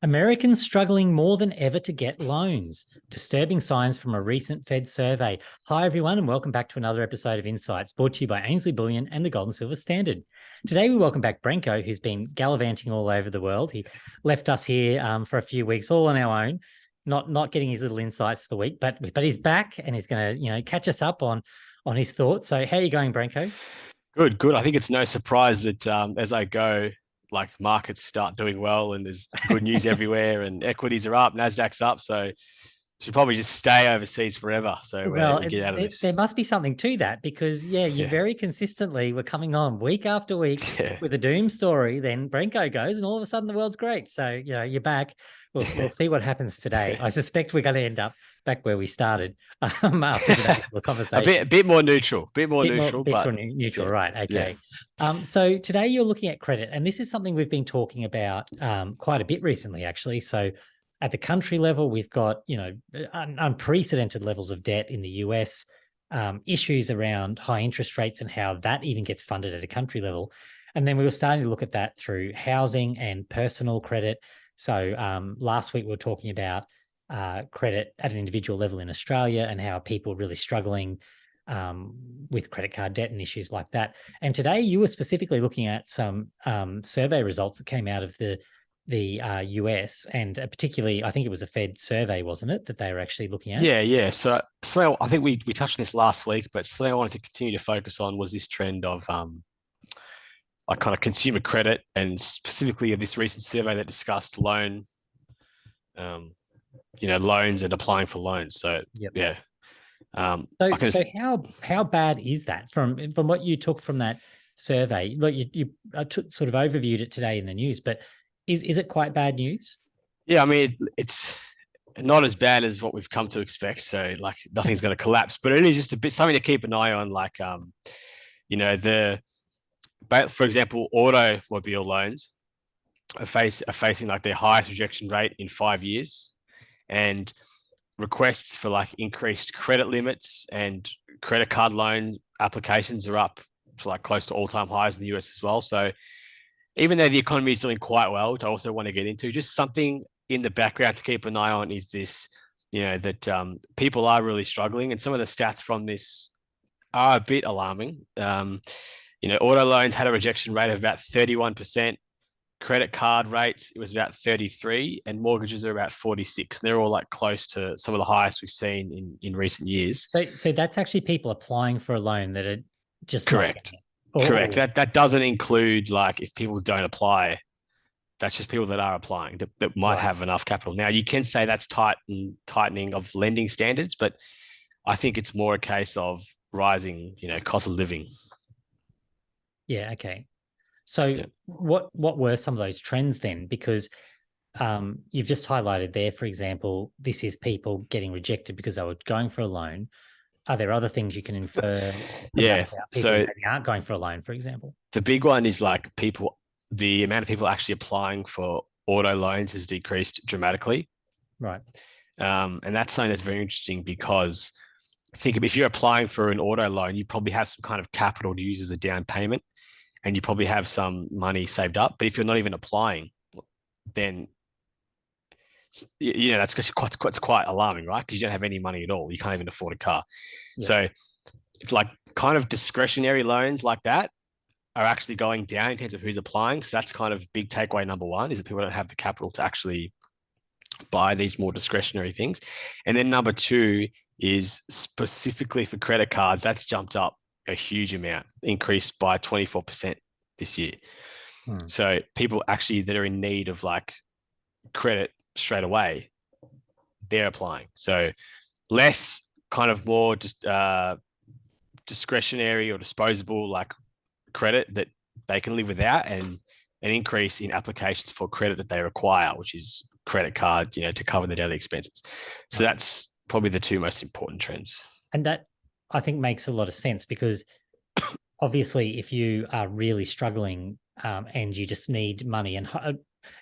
Americans struggling more than ever to get loans. Disturbing signs from a recent Fed survey. Hi, everyone, and welcome back to another episode of Insights, brought to you by Ainsley Bullion and the Gold and Silver Standard. Today, we welcome back Branko, who's been gallivanting all over the world. He left us here for a few weeks, all on our own, not getting his little insights for the week, but he's back and he's going to catch us up on his thoughts. So, how are you going, Branko? Good, good. I think it's no surprise that as I go, like markets start doing well and there's good news everywhere and equities are up, Nasdaq's up. So should probably just stay overseas forever. So Well, we get out of there this. must be something to that because, yeah, you Yeah, very consistently were coming on week after week yeah, with a doom story. Then Brenko goes, and all of a sudden the world's great. So, you're back. We'll yeah. see what happens today. I suspect we're going to end up back where we started after today's little A conversation. bit more neutral, Bit but more neutral, yeah, right? yeah, Okay. So today you're looking at credit, and this is something we've been talking about quite a bit recently, actually. So at the country level, we've got unprecedented levels of debt in the US, issues around high interest rates and how that even gets funded at a country level, and then we were starting to look at that through housing and personal credit. So last week we were talking about credit at an individual level in Australia and how people are really struggling with credit card debt and issues like that. And today you were specifically looking at some survey results that came out of the US, and particularly, I think it was a Fed survey, wasn't it, that they were actually looking at? yeah. So I think we touched on this last week, but something I wanted to continue to focus on was this trend of like kind of consumer credit and specifically of this recent survey that discussed um, loans and applying for loans. So Yep. yeah, I So, can. so how bad is that from what you took from that survey? Look, you took, sort of overviewed it today in the news, but is it quite bad news? Yeah, I mean, it's not as bad as what we've come to expect. So like nothing's going to collapse, but it is just a bit something to keep an eye on. Like the for example, automobile loans are facing like their highest rejection rate in 5 years, and requests for like increased credit limits and credit card loan applications are up to like close to all-time highs in the US as well. So even though the economy is doing quite well, which I also want to get into, just something in the background to keep an eye on is this, that people are really struggling. And some of the stats from this are a bit alarming. Auto loans had a rejection rate of about 31%. Credit card rates, it was about 33, and mortgages are about 46. They're all like close to some of the highest we've seen in recent years. So that's actually people applying for a loan that are just not getting Correct. it. Correct. Oh, That doesn't include like if people don't apply, that's just people that are applying that might right. have enough capital. Now you can say that's tightening of lending standards, but I think it's more a case of rising, cost of living. Yeah. Okay. So Yeah. what were some of those trends then? Because you've just highlighted there, for example, this is people getting rejected because they were going for a loan. Are there other things you can infer from that Yeah. about people who So maybe aren't going for a loan, for example? the big one is like the amount of people actually applying for auto loans has decreased dramatically. Right. And that's something that's very interesting because think if you're applying for an auto loan, you probably have some kind of capital to use as a down payment and you probably have some money saved up. But if you're not even applying, then that's quite alarming, right? Because you don't have any money at all. You can't even afford a car. Yeah. So it's like kind of discretionary loans like that are actually going down in terms of who's applying. So that's kind of big takeaway number one is that people don't have the capital to actually buy these more discretionary things. And then number two is specifically for credit cards, that's jumped up a huge amount, increased by 24% this year. Hmm. So people actually that are in need of like credit straight away, they're applying. So less kind of more just discretionary or disposable like credit that they can live without, and an increase in applications for credit that they require, which is credit card, to cover their daily expenses. So Right. that's probably the two most important trends. And that, I think, makes a lot of sense because obviously, if you are really struggling and you just need money, and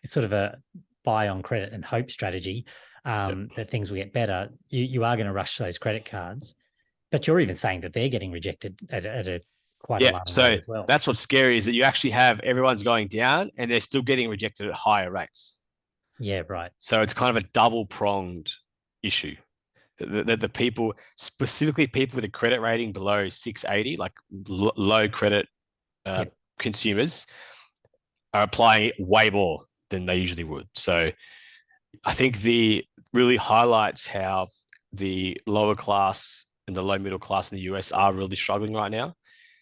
it's sort of a buy on credit and hope strategy Yep. that things will get better, you are going to rush those credit cards. But you're even saying that they're getting rejected at a quite Yeah. alarming rate So as well. that's what's scary is that you actually have everyone's going down and they're still getting rejected at higher rates. Yeah, right. So it's kind of a double-pronged issue. The people, specifically people with a credit rating below 680, like low credit Yeah. consumers, are applying way more than they usually would. So I think the really highlights how the lower class and the low middle class in the US are really struggling right now.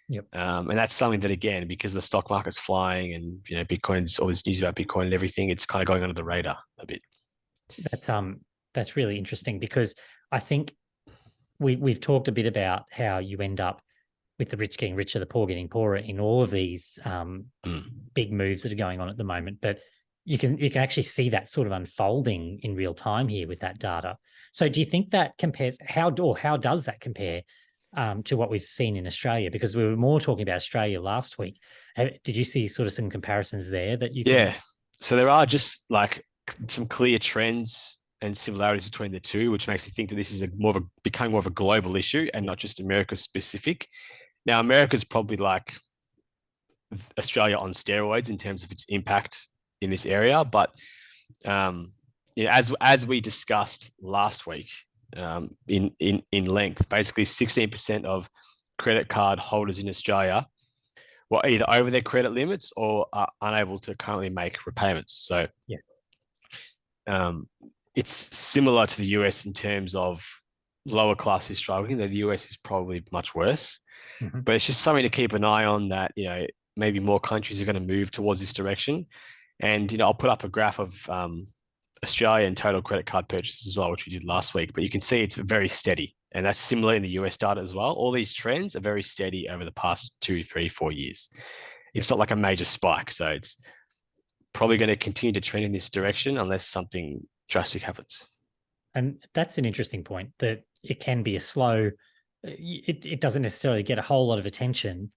Yep. And that's something that, again, because the stock market's flying and Bitcoin's all this news about Bitcoin and everything, it's kind of going under the radar a bit. That's really interesting because I think we've talked a bit about how you end up with the rich getting richer, the poor getting poorer in all of these big moves that are going on at the moment. But you can actually see that sort of unfolding in real time here with that data. So do you think that compares how does that compare to what we've seen in Australia? Because we were more talking about Australia last week. Did you see sort of some comparisons there that you can? Yeah. So there are just like some clear trends and similarities between the two, which makes you think that this is becoming more of a global issue and not just America specific. Now, America's probably like Australia on steroids in terms of its impact in this area, but as we discussed last week in length, basically 16% of credit card holders in Australia were either over their credit limits or are unable to currently make repayments. So Yeah. It's similar to the US in terms of lower classes struggling. The US is probably much worse, but it's just something to keep an eye on that, maybe more countries are going to move towards this direction. And, I'll put up a graph of Australian total credit card purchases as well, which we did last week, but you can see it's very steady. And that's similar in the US data as well. All these trends are very steady over the past 2, 3, 4 years. It's not like a major spike. So it's probably going to continue to trend in this direction unless something drastic happens. And that's an interesting point, that it can be a slow, it doesn't necessarily get a whole lot of attention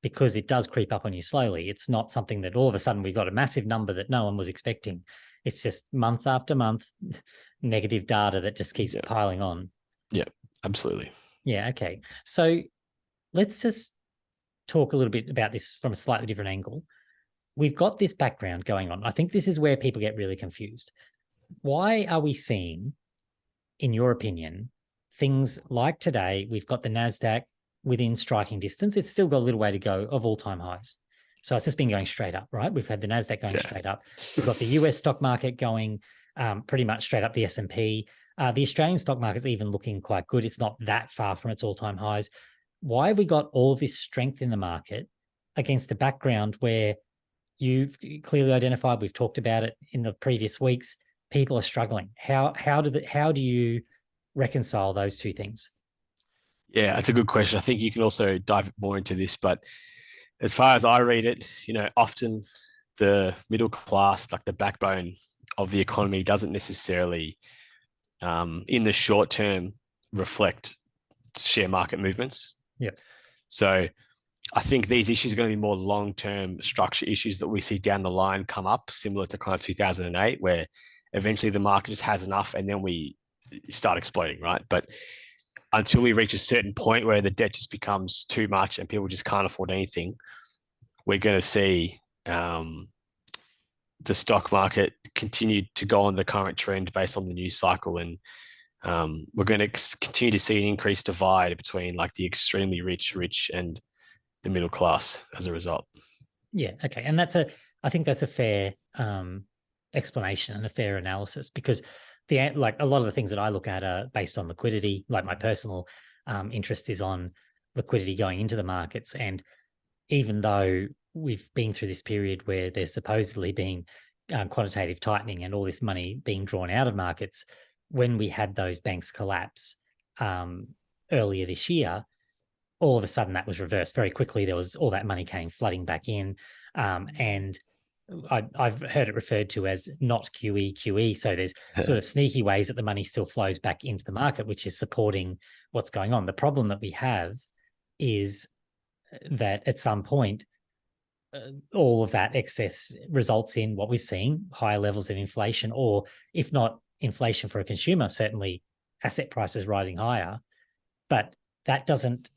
because it does creep up on you slowly. It's not something that all of a sudden we've got a massive number that no one was expecting. It's just month after month negative data that just keeps piling on. Yeah, absolutely. Yeah. Okay. So let's just talk a little bit about this from a slightly different angle. We've got this background going on. I think this is where people get really confused. Why are we seeing, in your opinion, things like today, we've got the NASDAQ within striking distance. It's still got a little way to go of all-time highs. So it's just been going straight up, right? We've had the NASDAQ going straight up. We've got the US stock market going pretty much straight up, the S&P. The Australian stock market's even looking quite good. It's not that far from its all-time highs. Why have we got all this strength in the market against a background where you've clearly identified, we've talked about it in the previous weeks, people are struggling? How do you reconcile those two things? Yeah, that's a good question. I think you can also dive more into this, but as far as I read it, often the middle class, like the backbone of the economy, doesn't necessarily, in the short term, reflect share market movements. Yeah. So I think these issues are going to be more long-term structure issues that we see down the line come up, similar to kind of 2008, where eventually the market just has enough and then we start exploding, right? But until we reach a certain point where the debt just becomes too much and people just can't afford anything, we're going to see the stock market continue to go on the current trend based on the news cycle. And we're going to continue to see an increased divide between like the extremely rich and the middle class as a result. Yeah. Okay. And I think that's a fair explanation and a fair analysis, because like a lot of the things that I look at are based on liquidity. Like my personal interest is on liquidity going into the markets. And even though we've been through this period where there's supposedly been quantitative tightening and all this money being drawn out of markets, when we had those banks collapse earlier this year, all of a sudden that was reversed very quickly. There was all that money came flooding back in. And I've heard it referred to as not QE. So there's sort of sneaky ways that the money still flows back into the market, which is supporting what's going on. The problem that we have is that at some point, all of that excess results in what we've seen, higher levels of inflation, or if not inflation for a consumer, certainly asset prices rising higher. But that doesn't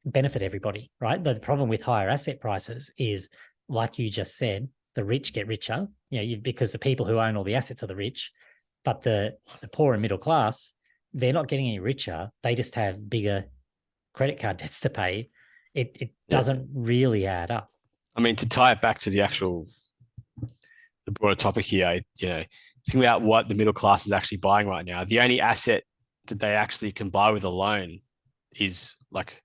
benefit everybody, right? The problem with higher asset prices is, like you just said, the rich get richer, because the people who own all the assets are the rich, but the poor and middle class, they're not getting any richer. They just have bigger credit card debts to pay. It doesn't really add up. I mean, to tie it back to the broader topic here, think about what the middle class is actually buying right now. The only asset that they actually can buy with a loan is like,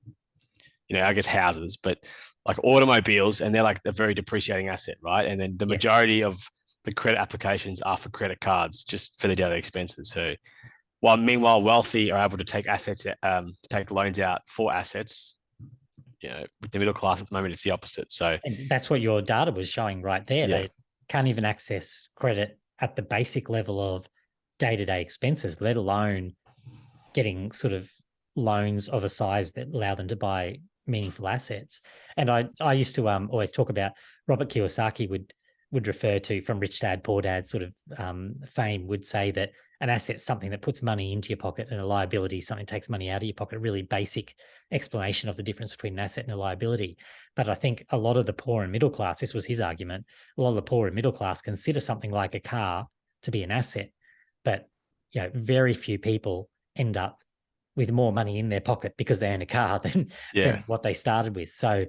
I guess houses, but like automobiles, and they're like a very depreciating asset, right? And then the majority of the credit applications are for credit cards, just for the daily expenses. So meanwhile, wealthy are able to take assets, take loans out for assets. With the middle class at the moment, it's the opposite. So and that's what your data was showing right there. Yeah. They can't even access credit at the basic level of day-to-day expenses, let alone getting sort of loans of a size that allow them to buy meaningful assets. And I used to always talk about Robert Kiyosaki would refer to, from Rich Dad Poor Dad sort of fame, would say that an asset's something that puts money into your pocket, and a liability is something that takes money out of your pocket. A really basic explanation of the difference between an asset and a liability. But I think a lot of the poor and middle class, this was his argument, a lot of the poor and middle class consider something like a car to be an asset. But very few people end up with more money in their pocket because they own a car than what they started with. So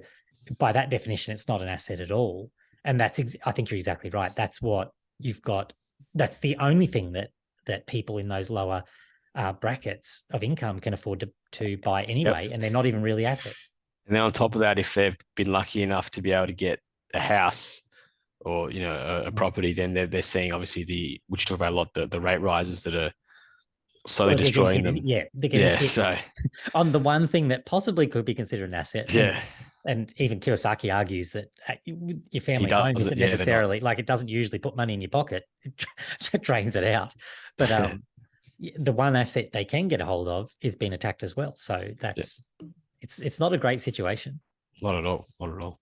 by that definition, it's not an asset at all. And I think you're exactly right. That's what you've got. That's the only thing that people in those lower brackets of income can afford to buy anyway. And they're not even really assets. And then on top of that, if they've been lucky enough to be able to get a house or, a property, then they're seeing obviously which you talk about a lot, the rate rises that are slowly destroying them. Yeah. They're getting hit so on the one thing that possibly could be considered an asset. Yeah. And even Kiyosaki argues that your family home isn't necessarily, like, it doesn't usually put money in your pocket. It drains it out. But the one asset they can get a hold of is being attacked as well. So it's not a great situation. Not at all. Not at all.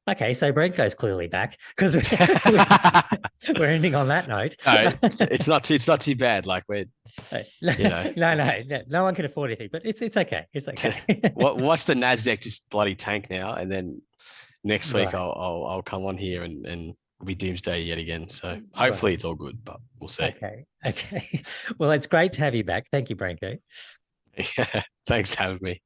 Okay, so Branko's clearly back, because we're ending on that note. No, it's not too bad. Like no one can afford anything, but it's okay. It's okay. Watch the NASDAQ just bloody tank now, and then next week I'll come on here and it'll be doomsday yet again. So hopefully it's all good, but we'll see. Okay. Well, it's great to have you back. Thank you, Branko. Yeah, thanks for having me.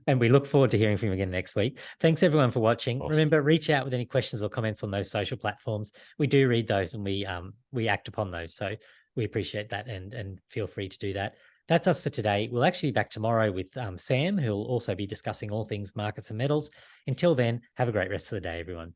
And we look forward to hearing from you again next week. Thanks, everyone, for watching. Awesome. Remember, reach out with any questions or comments on those social platforms. We do read those, and we act upon those. So we appreciate that, and feel free to do that. That's us for today. We'll actually be back tomorrow with Sam, who will also be discussing all things markets and metals. Until then, have a great rest of the day, everyone.